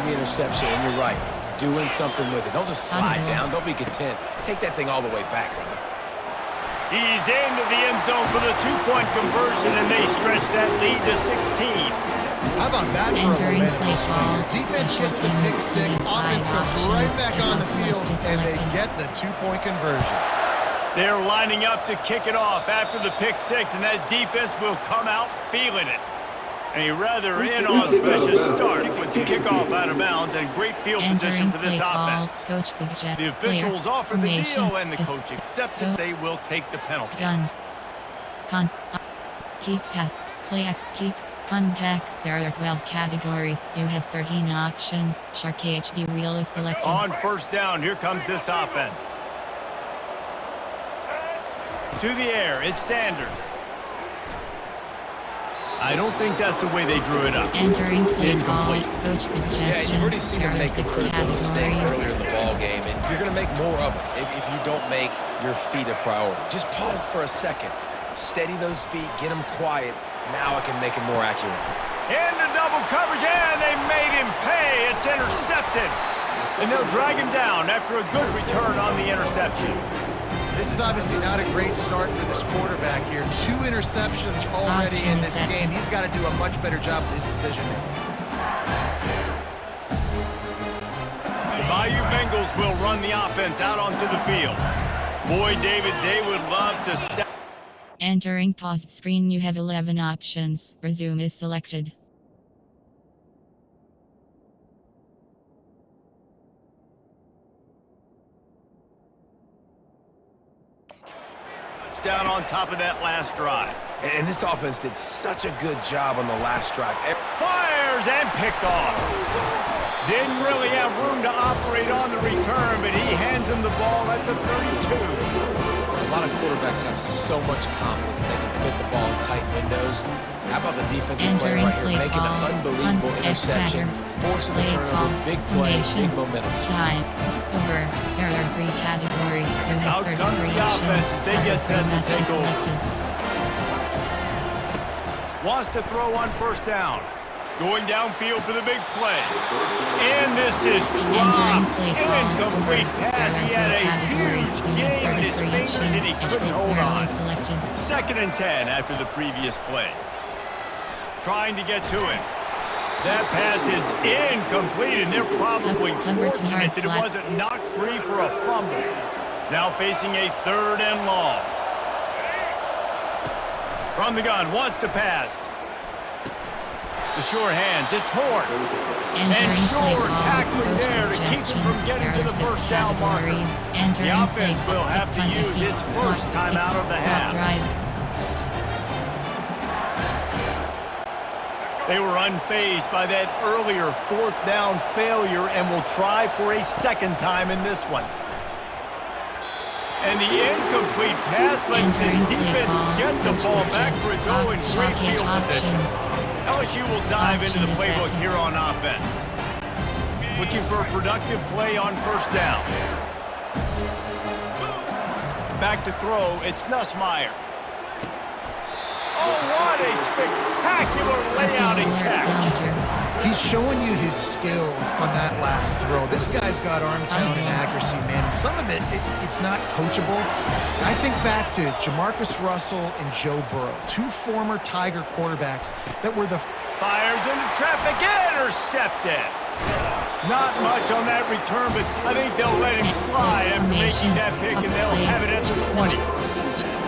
the interception, and you're right. Doing something with it. Don't just slide down. Don't be content. Take that thing all the way back, brother. He's into the end zone for the two-point conversion, and they stretch that lead to 16. How about that for a momentum swing? Defense gets the pick six, offense comes right back on the field, and they get the two-point conversion. They're lining up to kick it off after the pick six, and that defense will come out feeling it. A rather inauspicious start with the kickoff out of bounds and great field position for this offense. The officials offer the deal, and the coach accepts it. They will take the penalty. Keep pass, play, keep, come back. There are 12 categories. You have 13 options. Shark HD reel is selected. On first down, here comes this offense. To the air, it's Sanders. I don't think that's the way they drew it up. Entering play Incomplete. call, coach suggestions. Yeah, you've already seen him make a 6 critical mistake categories. earlier in the ball game, and you're going to make more of it if you don't make your feet a priority. Just pause for a second. Steady those feet, get them quiet. Now I can make it more accurate. Into double coverage, and they made him pay. It's intercepted. And they'll drag him down after a good return on the interception. This is obviously not a great start for this quarterback here. 2 interceptions already in this game. He's got to do a much better job with his decision-making. The Bayou Bengals will run the offense out onto the field. Boy, David, they would love to step. Entering paused screen, you have 11 options. Resume is selected. Down on top of that last drive. And this offense did such a good job on the last drive. Fires and picked off. Didn't really have room to operate on the return, but he hands him the ball at the 32. A lot of quarterbacks have so much confidence that they can fit the ball in tight windows. How about the defensive play right here, making an unbelievable interception, forcing the turnover, big play, big momentum. Time. Over. There are 3 categories. You have Out comes 33 the options. offense as they get set to Matches take over. selected. Wants to throw on first down. Going downfield for the big play. And this is dropped. Incomplete pass. He had a huge game in his fingers and he couldn't hold on. Second and 10 after the previous play. Trying to get to him. That pass is incomplete, and they're probably fortunate that it wasn't knocked free for a fumble. Now facing a 3rd and long. From the gun, wants to pass. The sure hands, it's Horn. And Shore tackling there to keep him from getting to the first down marker. The offense will have to use its first time out of the half. They were unfazed by that earlier 4th down failure and will try for a second time in this one. And the incomplete pass lets his defense get the ball back for its own great field position. LSU will dive into the playbook here on offense. Looking for a productive play on first down. Back to throw, it's Nussmeier. Oh, what a spectacular layout and catch. He's showing you his skills on that last throw. This guy's got arm talent and accuracy, man. And some of it's not coachable. I think back to Jamarcus Russell and Joe Burrow, 2 former Tiger quarterbacks that were the... Fires into traffic, intercepted. Not much on that return, but I think they'll let him slide after making that pick, and they'll have it at the 20.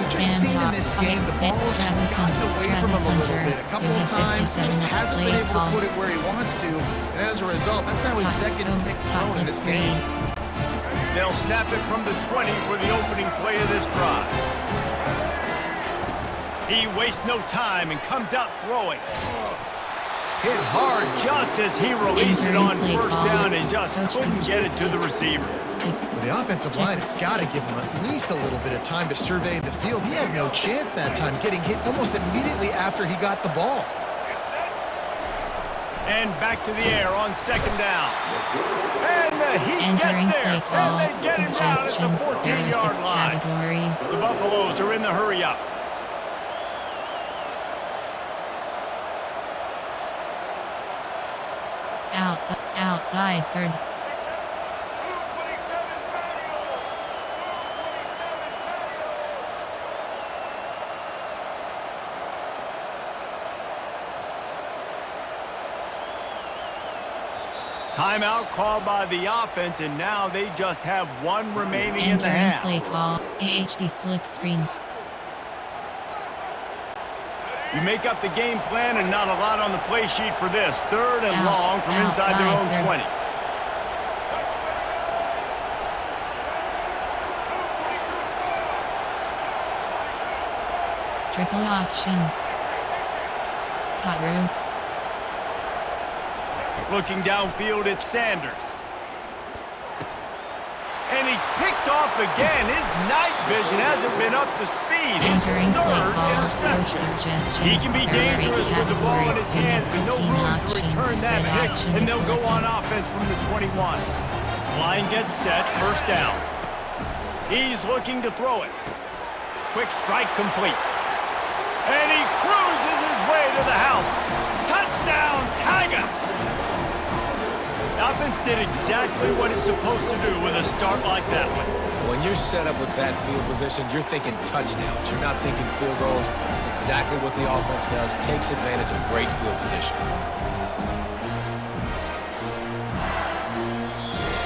We've just seen in this game, the ball has just gotten away from him a little bit. A couple of times, just hasn't been able to put it where he wants to. And as a result, that's now his 2nd pick thrown in this game. They'll snap it from the 20 for the opening play of this drive. He wastes no time and comes out throwing. Hit hard just as he released it on first down and just couldn't get it to the receiver. Well, the offensive line has got to give him at least a little bit of time to survey the field. He had no chance that time, getting hit almost immediately after he got the ball. And back to the air on 2nd down. And he gets there. And they get him down at the 14-yard line. The Buffaloes are in the hurry-up. outside third. Timeout called by the offense, and now they just have one remaining in the Entering half. play call, AHD slip screen. You make up the game plan and not a lot on the play sheet for this. Third and long from inside their own third. 20. Triple option. Hot routes. Looking downfield, it's Sanders. And he's picked off again. His night vision hasn't been up to speed. His Entering play third call, coach interception. suggestions. He can be There are 8 dangerous with the ball in his categories. hands, but no 15 room to options. return that Red hit, action and is they'll go selected. on offense from the 21. Line gets set, first down. He's looking to throw it. Quick strike complete. And he cruises his way to the house. Touchdown, Tigers! The offense did exactly what it's supposed to do with a start like that one. When you're set up with that field position, you're thinking touchdowns. You're not thinking field goals. It's exactly what the offense does. Takes advantage of great field position.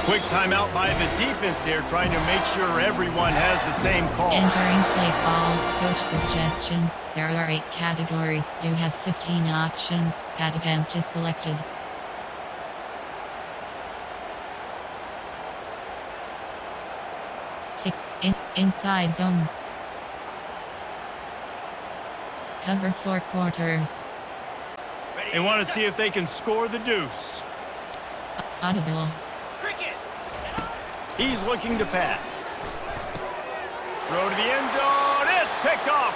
Quick timeout by the defense here, trying to make sure everyone has the same call. Entering play call, coach suggestions. There are 8 categories. You have 15 options. Attempt is selected. Inside zone. Cover 4 quarters. They want to see if they can score the deuce. Audible. He's looking to pass. Throw to the end zone. It's picked off.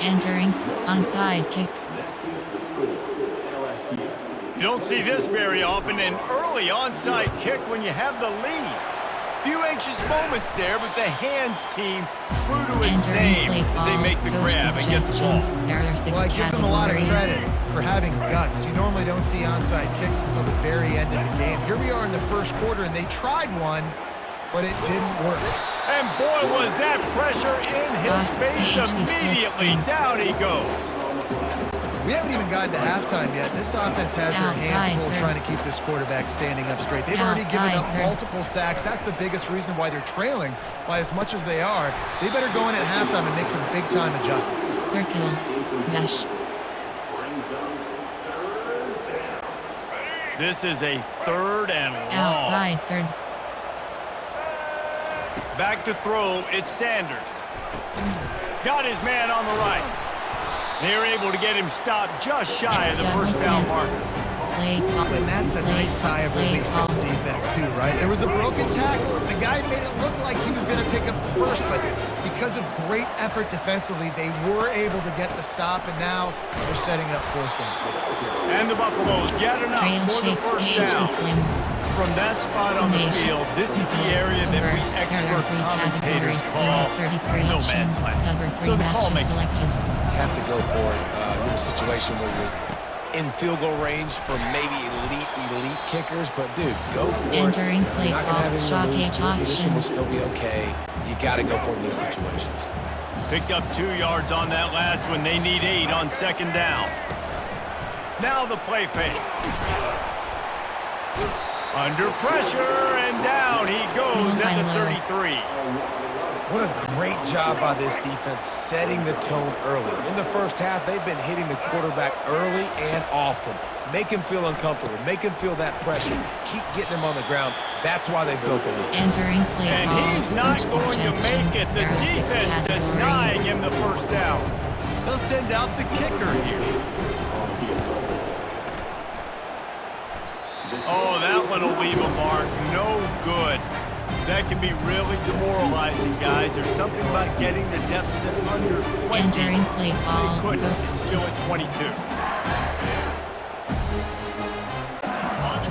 Entering onside kick. You don't see this very often, an early onside kick when you have the lead. Few anxious moments there, but the hands team true to its Entering name play as call, they make the coach grab and get the ball. suggestions. There are 6 Well, I give them a lot of categories. credit for having guts. You normally don't see onside kicks until the very end of the game. Here we are in the first quarter, and they tried one, but it didn't work. And boy, was that pressure in his face immediately. Down he goes. We haven't even gotten to halftime yet. This offense has their hands Outside full third. trying to keep this quarterback standing up straight. They've already given Outside up third. multiple sacks. That's the biggest reason why they're trailing by as much as they are. They better go in at halftime and make some big-time adjustments. Circle. Smash. This is a third and long. Outside third. Back to throw, it's Sanders. Got his man on the right. They're able to get him stopped just shy of the first down mark. Play call. And that's a nice sigh of relief for the defense, too, right? There was a broken tackle. The guy made it look like he was going to pick up the first, but because of great effort defensively, they were able to get the stop, and now they're setting up fourth down. And the Buffaloes get enough Trail for the shape. first AHD down. slim. From that spot on the Formation. field, this is the area that we There are expert 3 commentators categories. There call are 33 no options. man's land. Cover 3 So the call matches makes sense. selected. You have to go for it. You're in a situation where you're in field goal range for maybe elite kickers, but dude, go for Entering it. play You're not gonna have call. any Shock lose. Field edge position will option. still be okay. You got to go for it in these situations. Picked up 2 yards on that last one. They need 8 on second down. Now the play fake. Under pressure, and down he goes at the 33. What a great job by this defense setting the tone early. In the first half, they've been hitting the quarterback early and often. Make him feel uncomfortable. Make him feel that pressure. Keep getting him on the ground. That's why they built the lead. Entering play And call. he's not Coach going to make suggestions. it. The There are 6 defense denying categories. him the first down. They'll send out the kicker here. Oh, that one will leave a mark. No good. That can be really demoralizing, guys. There's something about getting the deficit under 20. Entering play They call. couldn't. Coach It's still at 22.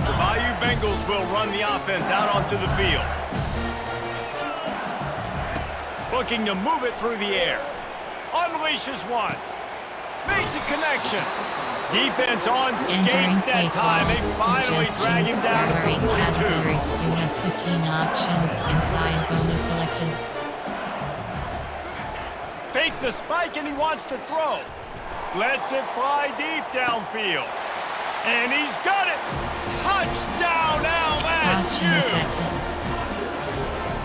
The Bayou Bengals will run the offense out onto the field. Looking to move it through the air. Unleashes one. Makes Decent connection. Defense on skates that time. They finally drag him down to the 42. You have 15 options. Inside zone is selected. Fake the spike, and he wants to throw. Lets it fly deep downfield. And he's got it. Touchdown, LSU.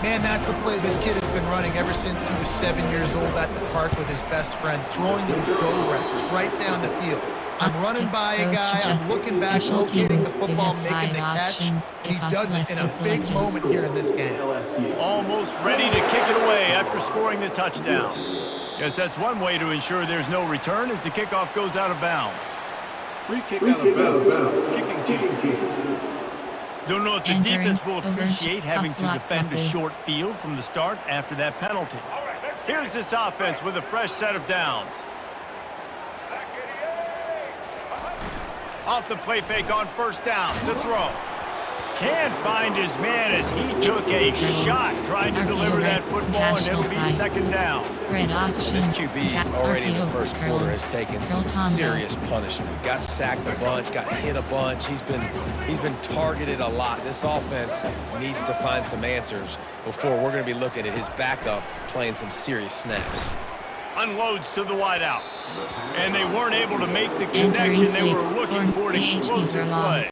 Man, that's a play this kid has been running ever since he was 7 years old at the park with his best friend, throwing them go routes right down the field. I'm running by a guy, I'm looking back, locating the football, making the catch, and he does it in a big moment here in this game. Almost ready to kick it away after scoring the touchdown. Guess that's one way to ensure there's no return as the kickoff goes out of bounds. Free kick out of bounds. Kicking team. Don't know if the defense will appreciate having to defend a short field from the start after that penalty. Here's this offense with a fresh set of downs. Off the play fake on first down, the throw. Can't find his man as he took a shot trying to deliver that football, and it'll be second down. This QB already in the first quarter has taken some serious punishment. Got sacked a bunch, got hit a bunch. He's been targeted a lot. This offense needs to find some answers before we're going to be looking at his backup playing some serious snaps. Unloads to the wideout. And they weren't able to make the connection they were looking for, an explosive play.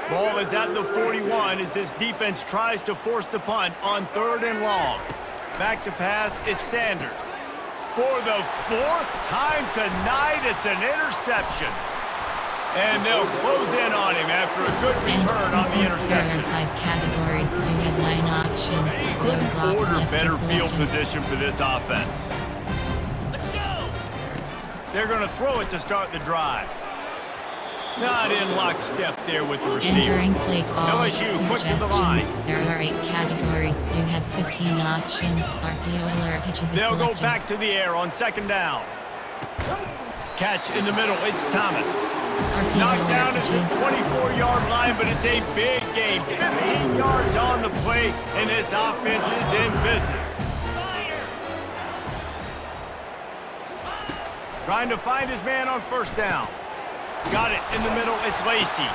Ball is at the 41 as this defense tries to force the punt on 3rd and long. Back to pass, it's Sanders. For the 4th time tonight, it's an interception. And they'll close in on him after a good return on the interception. There are 5 categories. You have 9 options. Couldn't order better field position for this offense. They're going to throw it to start the drive. Not in lockstep there with the receiver. Entering play call LSU, quick to the line. There are 8 categories. You have 15 options. RPO alert pitches is They'll selected. go back to the air on 2nd down. Catch in the middle. It's Thomas. RPO Knocked down alert at the pitches. 24-yard line, but it's a big game. 15 yards on the play, and this offense is in business. Trying to find his man on 1st down. Got it in the middle. It's Lacey.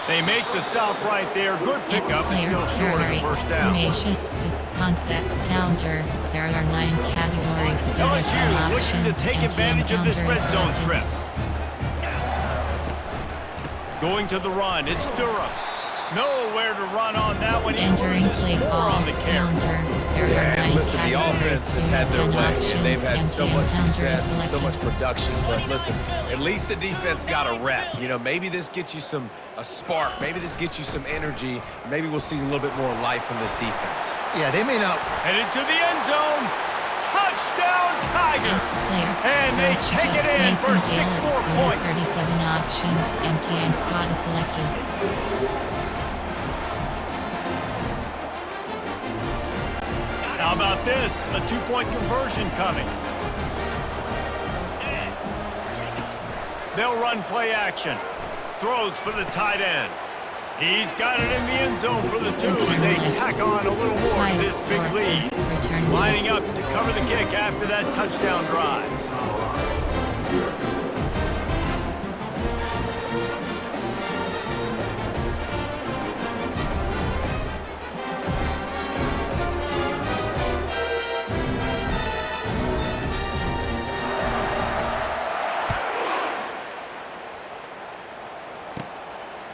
They make the stop right there. Good pickup. It's still short of the 1st down. Formation with concept counter. There are 9 categories. You have 10 LSU looking to options. take advantage of this red zone trip. Going to the run. It's Durham. Nowhere to run on that one. He Entering loses play 4 call on the carry. counter. There are Yeah, 9 and listen, the categories. offense has You had have their 10 way, options. and they've had so MTN much counter is success and so selected. much production. But listen, at least the defense got a rep. You know, maybe this gets you a spark. Maybe this gets you some energy. Maybe we'll see a little bit more life from this defense. Yeah, they may not. Headed to the end zone. Touchdown, Tiger. And they Coach take it Jeff in Mason for 6 Taylor. more You have points. 37 options. MTN spot is selected. How about this? A 2-point conversion coming. They'll run play action. Throws for the tight end. He's got it in the end zone for the 2 as they tack on a little more to this big lead. Lining up to cover the kick after that touchdown drive.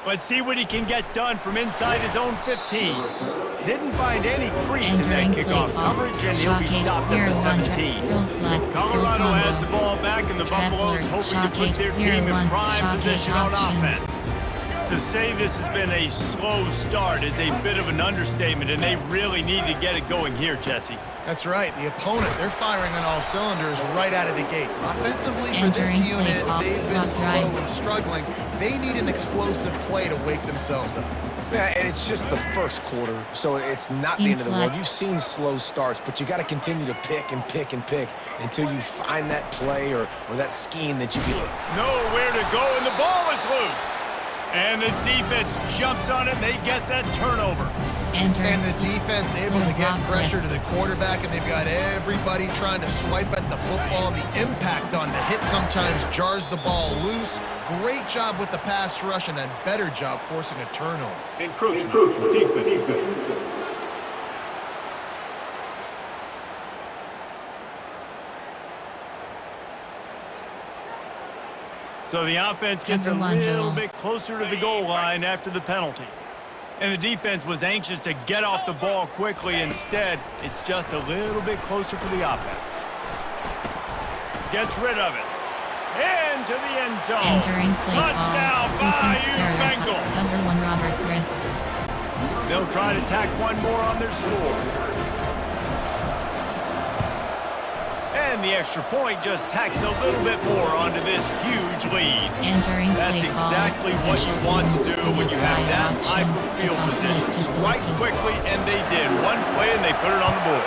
Let's see what he can get done from inside his own 15. Didn't find any crease in that kickoff coverage, and he'll be stopped at the 17. Colorado has the ball back, and the Buffaloes hoping to put their team in prime position on offense. To say this has been a slow start is a bit of an understatement, and they really need to get it going here, Jesse. That's right. The opponent, they're firing on all cylinders right out of the gate. Offensively, for this unit, they've been slow and struggling. They need an explosive play to wake themselves up. Yeah, and it's just the first quarter, so it's not the end of the world. You've seen slow starts, but you got to continue to pick and pick and pick until you find that play or that scheme that you can. Nowhere to go, and the ball is loose. And the defense jumps on it, and they get that turnover. And the defense able to get pressure to the quarterback, and they've got everybody trying to swipe at the football. And the impact on the hit sometimes jars the ball loose. Great job with the pass rush, and a better job forcing a turnover. Encroachment. Defense. So the offense gets a little bit closer to the goal line after the penalty. And the defense was anxious to get off the ball quickly. Instead, it's just a little bit closer for the offense. Gets rid of it. Into the end zone. Entering play Touchdown, Bayou Bengals. Cover 1 Robert Chris. They'll try to tack one more on their score. And the extra point just tacks a little bit more onto this huge lead. Entering That's play exactly what you want to do when you have that type of field position. Strike quickly, and they did. One play, and they put it on the board.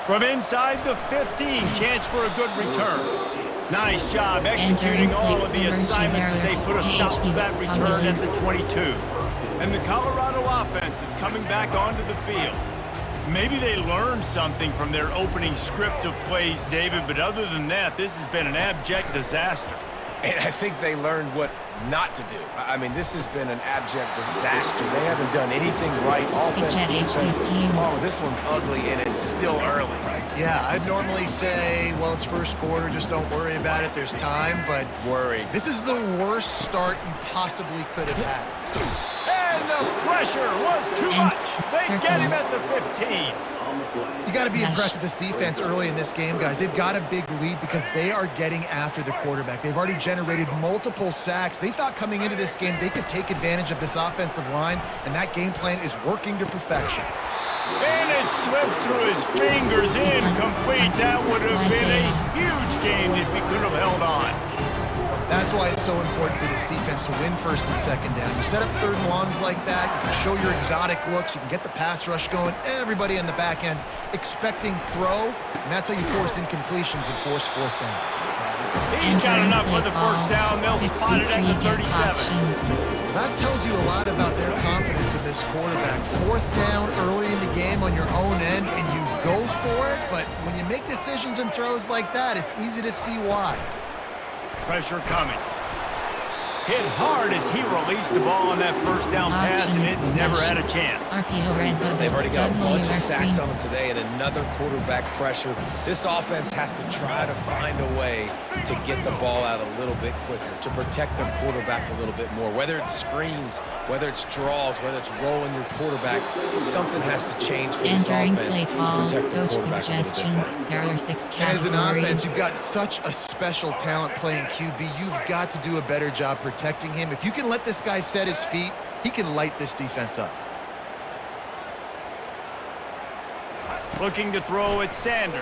From inside the 15, chance for a good return. Nice job executing all of the assignments as they put a stop to that return at the 22. And the Colorado offense is coming back onto the field. Maybe they learned something from their opening script of plays, David, but other than that, this has been an abject disaster. And I think they learned what not to do. I mean, this has been an abject disaster. They haven't done anything right. Offense, defense. Oh, this one's ugly, and it's still early. Yeah, I'd normally say, well, it's first quarter, just don't worry about it. There's time, but this is the worst start you possibly could have had. So. And the pressure was too much. They get him at the 15. You got to be impressed with this defense early in this game, guys. They've got a big lead because they are getting after the quarterback. They've already generated multiple sacks. They thought coming into this game they could take advantage of this offensive line, and that game plan is working to perfection. And it slips through his fingers, incomplete. That would have been a huge game if he could have held on. That's why it's so important for this defense to win first and second down. You set up third and longs like that, you can show your exotic looks, you can get the pass rush going, everybody in the back end expecting throw, and that's how you force incompletions and force fourth downs. He's got enough for the first down. They'll spot it at the 37. That tells you a lot about their confidence in this quarterback. Fourth down early in the game on your own end, and you go for it, but when you make decisions and throws like that, it's easy to see why. Pressure coming. Hit hard as he released the ball on that first down pass, and it never had a chance. They've already got a bunch of sacks on them today and another quarterback pressure. This offense has to try to find a way to get the ball out a little bit quicker, to protect their quarterback a little bit more. Whether it's screens, whether it's draws, whether it's rolling your quarterback, something has to change for this offense to protect the quarterback a little bit better. There are 6 categories. And as an offense, you've got such a special talent playing QB. You've got to do a better job protecting him. If you can let this guy set his feet, he can light this defense up. Looking to throw at Sanders.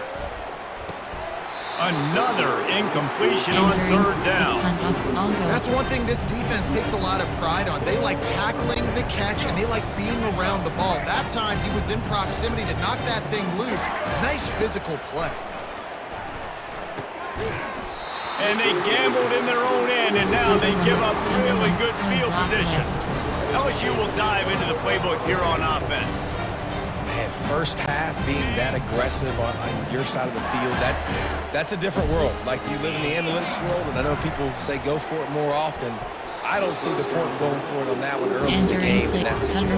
Another incompletion on third down. That's one thing this defense takes a lot of pride on. They like tackling the catch, and they like being around the ball. That time, he was in proximity to knock that thing loose. Nice physical play. And they gambled in their own end, and now they give up really good field position. LSU will dive into the playbook here on offense. Man, first half being that aggressive on your side of the field, that's a different world. Like, you live in the analytics world, and I know people say go for it more often. I don't see the point going for it on that one early in the game in that situation.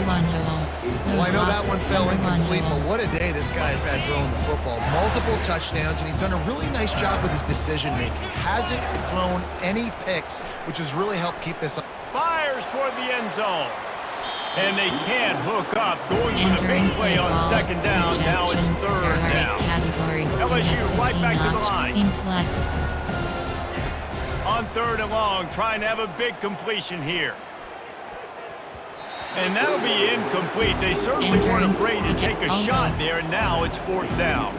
Well, I know that one fell incomplete, but what a day this guy's had throwing the football. Multiple touchdowns, and he's done a really nice job with his decision-making. Hasn't thrown any picks, which has really helped keep this up. Fires toward the end zone. And they can't hook up. Going for the big play on second down. Now it's third down. LSU right back to the line. On third and long, trying to have a big completion here. And that'll be incomplete. They certainly weren't afraid to take a shot there, and now it's fourth down.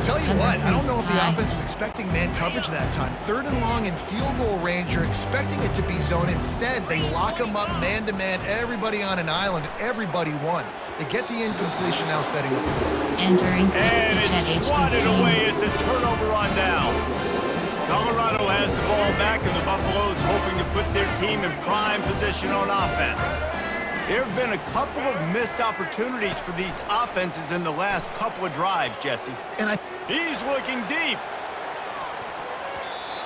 Tell you what, I don't know if the offense was expecting man coverage that time. Third and long in field goal range, you're expecting it to be zone. Instead, they lock them up man-to-man, everybody on an island, everybody won. They get the incompletion, now setting up fourth. And it's swatted away. It's a turnover on downs. Colorado has the ball ball back, and the Buffaloes hoping to put their team in prime position on offense. There have been a couple of missed opportunities for these offenses in the last couple of drives, Jesse. And he's looking deep.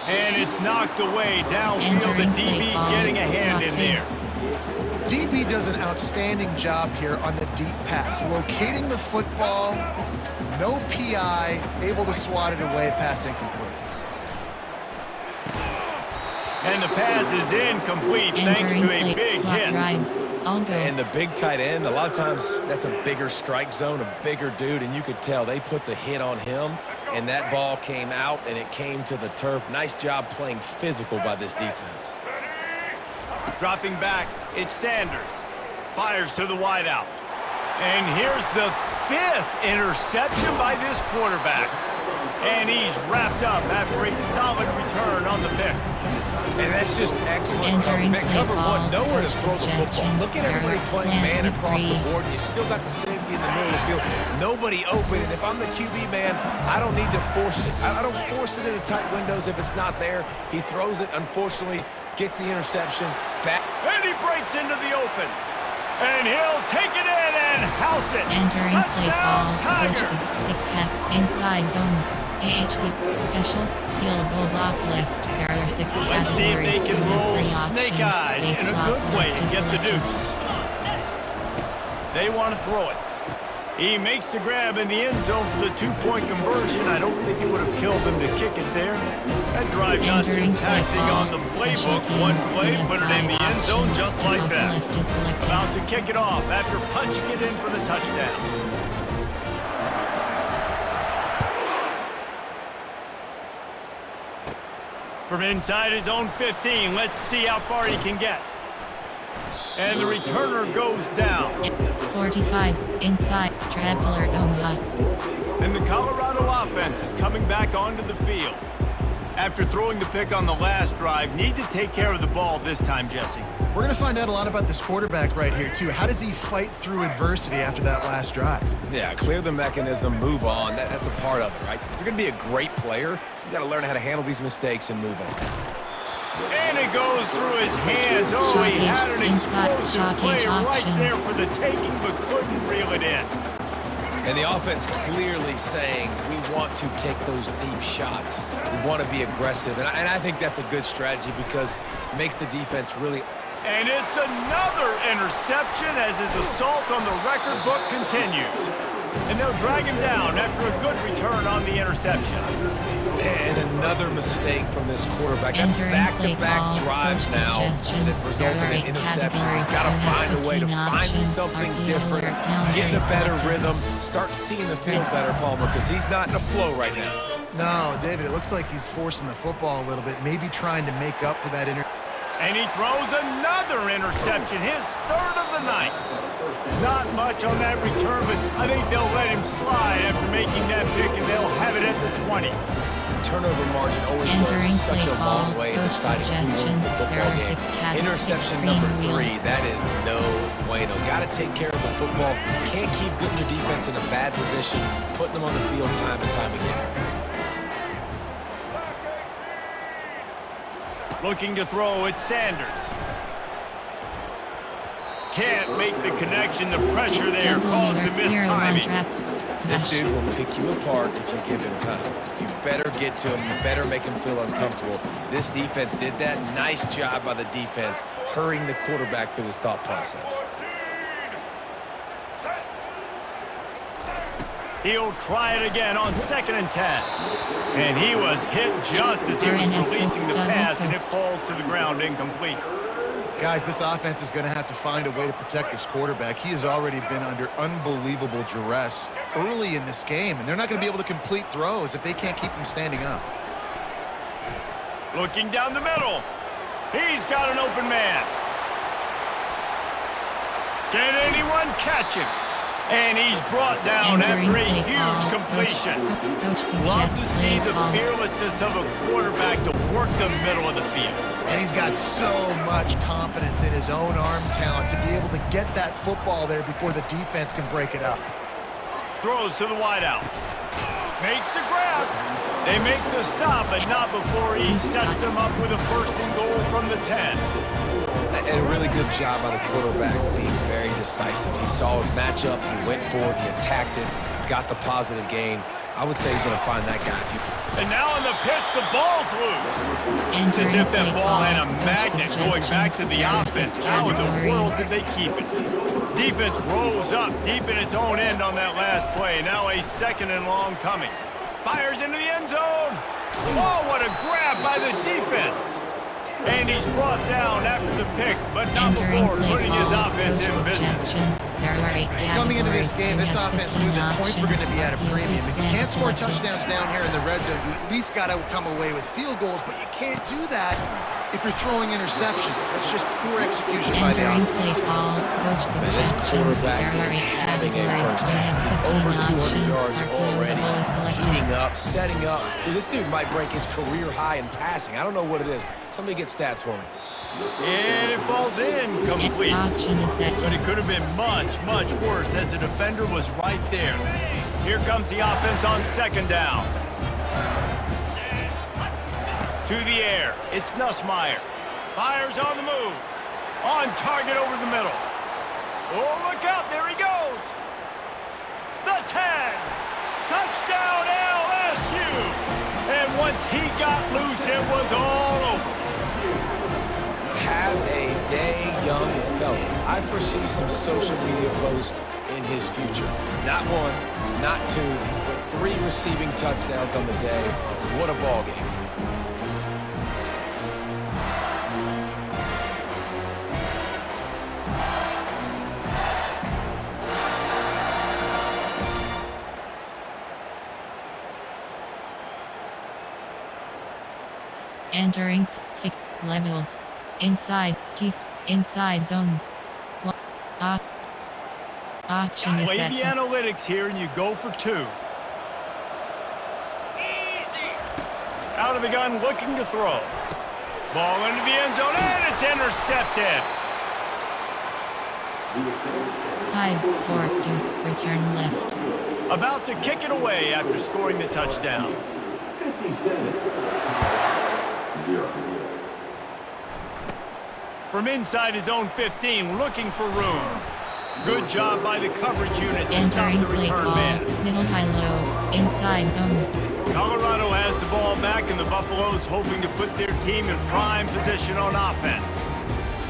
And it's knocked away downfield. The DB getting a hand in there. DB does an outstanding job here on the deep pass, locating the football, no PI, able to swat it away, pass incomplete. And the pass is incomplete thanks to a big hit. And the big tight end, a lot of times that's a bigger strike zone, a bigger dude, and you could tell they put the hit on him, and that ball came out, and it came to the turf. Nice job playing physical by this defense. Dropping back, it's Sanders. Fires to the wideout. And here's the 5th interception by this quarterback. And he's wrapped up after a solid return on the pick. And that's just excellent coverage. Man, cover one, nowhere to throw the football. Look at everybody playing man across the board. You still got the safety in the middle of the field. Nobody open. And if I'm the QB man, I don't need to force it. I don't force it into tight windows if it's not there. He throws it, unfortunately, gets the interception back. And he breaks into the open. And he'll take it in and house it. Entering play ball, Tiger. inside zone. AHP special field goal block left. There are 6 categories. Let's see if they can roll snake eyes in a good way to get the deuce. They want to throw it. He makes the grab in the end zone for the 2-point conversion. I don't think it would have killed them to kick it there. That drive not too taxing on the playbook. One play, put it in the end zone just like that. About to kick it off after punching it in for the touchdown. From inside his own 15, let's see how far he can get. And the returner goes down. 45, inside, Traveler Donha. And the Colorado offense is coming back onto the field. After throwing the pick on the last drive, need to take care of the ball this time, Jesse. We're going to find out a lot about this quarterback right here, too. How does he fight through adversity after that last drive? Yeah, clear the mechanism, move on. That's a part of it, right? If you're going to be a great player, you got to learn how to handle these mistakes and move on. And it goes through his hands. Oh, he had an explosive play right there for the taking, but couldn't reel it in. And the offense clearly saying, we want to take those deep shots. We want to be aggressive. And I think that's a good strategy because it makes the defense really... And it's another interception as his assault on the record book continues. And they'll drag him down after a good return on the interception. And another mistake from this quarterback. That's back-to-back drives now that resulted in interceptions. He's got to find a way to find something different, get in a better rhythm, start seeing the field better, Palmer, because he's not in a flow right now. No, David, it looks like he's forcing the football a little bit, maybe trying to make up for that And he throws another interception, his 3rd of the night. Not much on that return, but I think they'll let him slide after making that pick, and they'll have it at the 20. Turnover margin always goes such a long way in deciding who wins the football game. Interception number 3, that is no bueno. Got to take care of the football. Can't keep putting your defense in a bad position, putting them on the field time and time again. Looking to throw, it's Sanders. Can't make the connection. The pressure there caused the mistiming. This dude will pick you apart if you give him time. You better get to him. You better make him feel uncomfortable. This defense did that. Nice job by the defense, hurrying the quarterback through his thought process. He'll try it again on 2nd and 10. And he was hit just as he was releasing the pass, and it falls to the ground incomplete. Guys, this offense is going to have to find a way to protect this quarterback. He has already been under unbelievable duress early in this game, and they're not going to be able to complete throws if they can't keep him standing up. Looking down the middle. He's got an open man. Can anyone catch him? And he's brought down after a huge completion. Love to see the fearlessness of a quarterback to work the middle of the field. And he's got so much confidence in his own arm talent to be able to get that football there before the defense can break it up. Throws to the wideout. Makes the grab. They make the stop, but not before he sets them up with a 1st and goal from the 10. And a really good job by the quarterback being very decisive. He saw his matchup, he went for it, he attacked it, got the positive gain. I would say he's going to find that guy. And now on the pitch, the ball's loose. It's as if that ball had a magnet going back to the offense. How in the world did they keep it? Defense rolls up deep in its own end on that last play. Now a 2nd and long coming. Fires into the end zone. Oh, what a grab by the defense. And he's brought down after the pick, but not before putting his offense in business. Coming into this game, this offense knew that points were going to be at a premium. If you can't score touchdowns down here in the red zone, you at least got to come away with field goals, but you can't do that if you're throwing interceptions. That's just poor execution by the offense. This quarterback is having a first half. He's over 200 yards already, heating up, setting up. Dude, this dude might break his career high in passing. I don't know what it is. Somebody get stats for me. And it falls in complete. But it could have been much, much worse as the defender was right there. Here comes the offense on 2nd down. To the air, it's Nussmeier. Fires on the move. On target over the middle. Oh, look out, there he goes. The 10. Touchdown LSU. And once he got loose, it was all over. Have a day, young fella. I foresee some social media posts in his future. Not 1, not 2, but 3 receiving touchdowns on the day. What a ball game. Entering thick levels. Inside zone. Option is Play set the to analytics here and you go for 2. Out of the gun, looking to throw. Ball into the end zone, and it's intercepted. 5-4 to return left. About to kick it away after scoring the touchdown. 57-0. From inside his own 15, looking for room. Good job by the coverage unit to stop Entering the play return call. man. Middle high low. Inside zone. Colorado has the ball back, and the Buffaloes hoping to put their team in prime position on offense.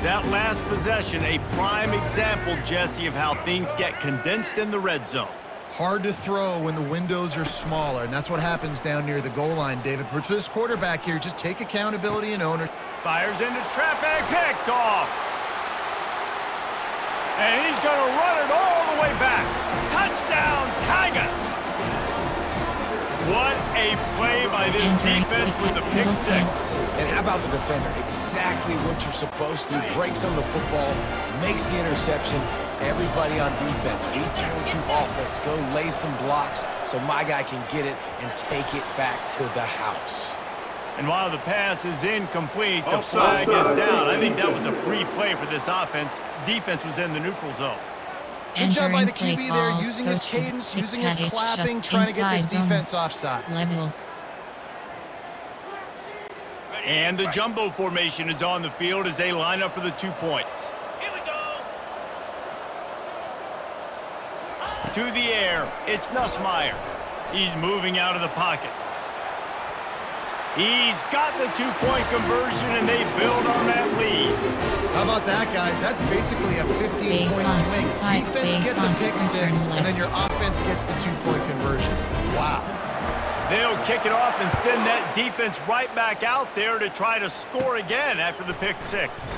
That last possession, a prime example, Jesse, of how things get condensed in the red zone. Hard to throw when the windows are smaller, and that's what happens down near the goal line, David. But for this quarterback here, just take accountability and ownership. Fires into traffic, picked off. And he's going to run it all the way back. Touchdown, Tigers! What a play by this defense with the pick 6. And how about the defender? Exactly what you're supposed to. Breaks on the football, makes the interception. Everybody on defense, return to offense. Go lay some blocks so my guy can get it and take it back to the house. And while the pass is incomplete, the flag is down. I think that was a free play for this offense. Defense was in the neutral zone. Good job by the QB there, using his cadence, using his clapping, trying to get this defense offside. Levels. And the jumbo formation is on the field as they line up for the 2 points. To the air, it's Nussmeier. He's moving out of the pocket. He's got the 2-point conversion, and they build on that lead. How about that, guys? That's basically a 15-point swing. Defense gets a pick 6, and then your offense gets the 2-point conversion. Wow. They'll kick it off and send that defense right back out there to try to score again after the pick 6.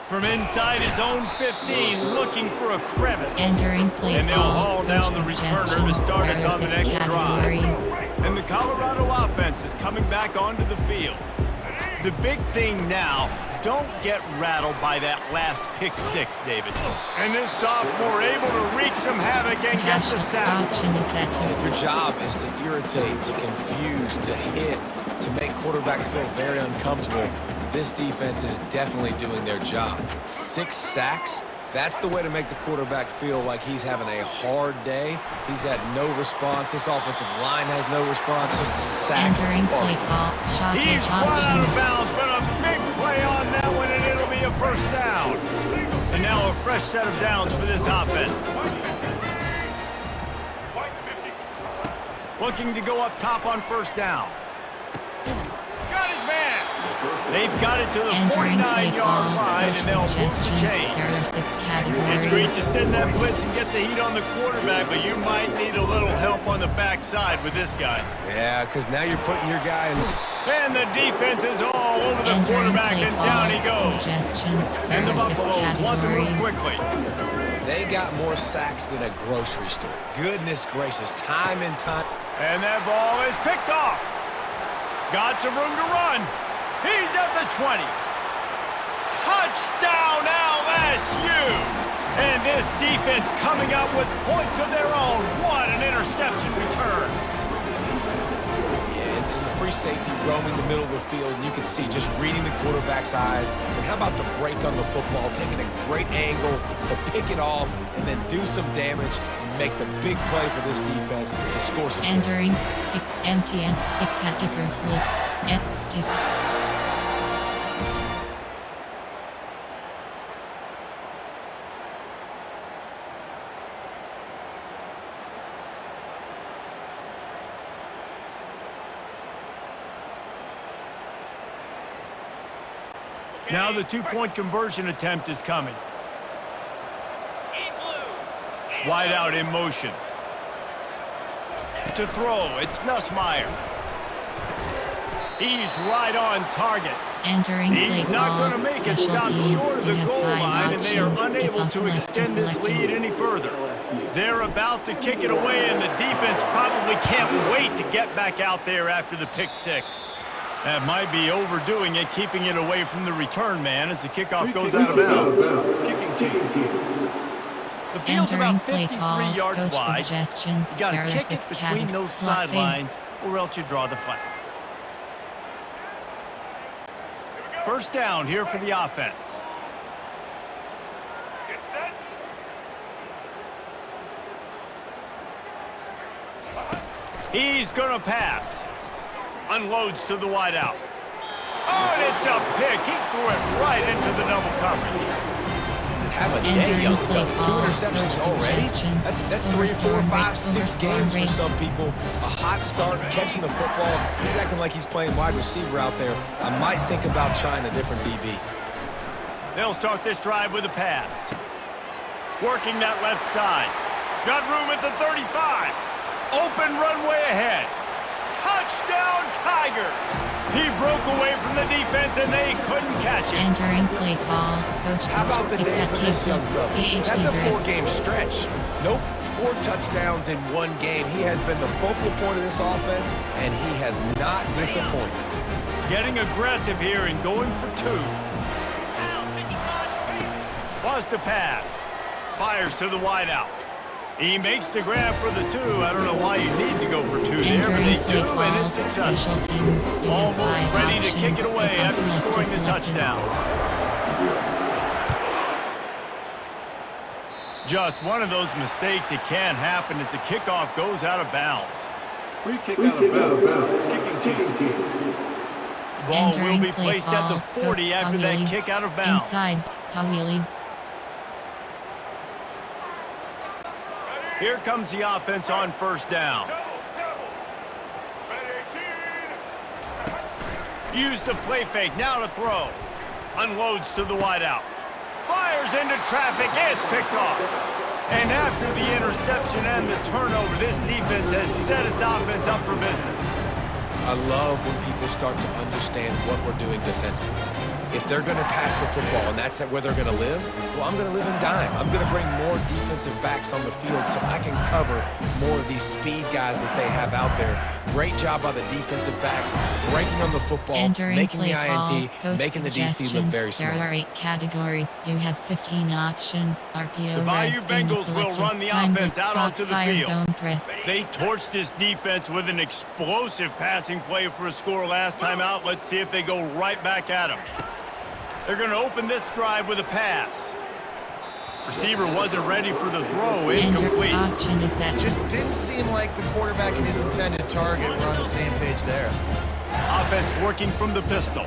From inside his own 15, looking for a crevice. Entering play and they'll haul down the returner to start us on the next drive. And the Colorado offense is coming back onto the field. The big thing now, don't get rattled by that last pick 6, David. And this sophomore able to wreak some havoc and get the sack. If your job is to irritate, to confuse, to hit, to make quarterbacks feel very uncomfortable, this defense is definitely doing their job. 6 sacks, That's the way to make the quarterback feel like he's having a hard day. He's had no response. This offensive line has no response. Just a sack. Entering play call. Shot He's run out of bounds, but a big play on that one, and it'll be a first down. And now a fresh set of downs for this offense. Looking to go up top on first down. Got his man. They've got it to the 49-yard line, and they'll move the chain. It's great to send that blitz and get the heat on the quarterback, but you might need a little help on the backside with this guy. Yeah, because now you're putting your guy in. And the defense is all over the quarterback, and down he goes. And the Buffaloes want to move quickly. They got more sacks than a grocery store. Goodness gracious, time and time. And that ball is picked off. Got some room to run. He's at the 20. Touchdown LSU! And this defense coming up with points of their own. What an interception return. Yeah, and the free safety roaming the middle of the field, and you can see just reading the quarterback's eyes. And how about the break on the football, taking a great angle to pick it off and then do some damage and make the big play for this defense to score some points. Entering kick empty and kick at kicker flip and stick. Now the two-point conversion attempt is coming. Wide out in motion. To throw, it's Nussmeier. He's right on target. Entering He's not going to make it. Stop short of the goal line, and they are unable to extend this lead any further. They're about to kick it away, and the defense probably can't wait to get back out there after the pick six. That might be overdoing it, keeping it away from the return man as the kickoff goes out of bounds. Kicking team. The field's Entering about play 53 call. yards Coach wide. suggestions. You got to There are kick it 6 between those slot fade. sidelines, or else you draw the flag. First down here for the offense. He's going to pass. Unloads to the wideout. Oh, and it's a pick. He threw it right into the double coverage. Have a day, young fella. 2 interceptions already? That's 3, 4, 5, 6 games for some people. A hot start, catching the football. He's acting like he's playing wide receiver out there. I might think about trying a different DB. They'll start this drive with a pass. Working that left side. Got room at the 35. Open runway ahead. Touchdown Tigers! He broke away from the defense and they couldn't catch him. Entering play call. Coach How about the day for this young fella? That's a 4-game stretch. Nope, 4 touchdowns in 1 game. He has been the focal point of this offense, and he has not disappointed. Getting aggressive here and going for 2. Bust a pass. Fires to the wideout. He makes the grab for the 2. I don't know why you need to go for 2 there, but they do, and it's successful. Almost ready to kick it away after scoring the touchdown. Just one of those mistakes. It can happen as the kickoff goes out of bounds. Free kick out of bounds. Kicking team. The ball will be placed at the 40 after that kick out of bounds. Inside, Wheelies. Here comes the offense on first down. Use the play fake, now to throw. Unloads to the wideout. Fires into traffic, it's picked off. And after the interception and the turnover, this defense has set its offense up for business. I love when people start to understand what we're doing defensively. If they're going to pass the football and that's where they're going to live, well, I'm going to live in dime. I'm going to bring more defensive backs on the field so I can cover more of these speed guys that they have out there. Great job by the defensive back, breaking on the football, Entering making the play INT, call. making the DC look very smart. There are 8 categories. You have 15 options. RPO, The Bayou red, Bengals will run the offense out onto the field. Zone press. They torched this defense with an explosive passing play for a score last time out. Let's see if they go right back at him. They're going to open this drive with a pass. Receiver wasn't ready for the throw. Enter Incomplete. option is set. Just didn't seem like the quarterback and his intended target were on the same page there. Offense working from the pistol.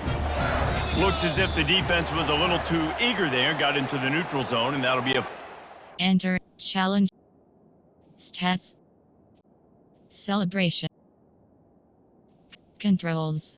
Looks as if the defense was a little too eager there. Got into the neutral zone, and that'll be a... Enter challenge. Stats. Celebration. Controls.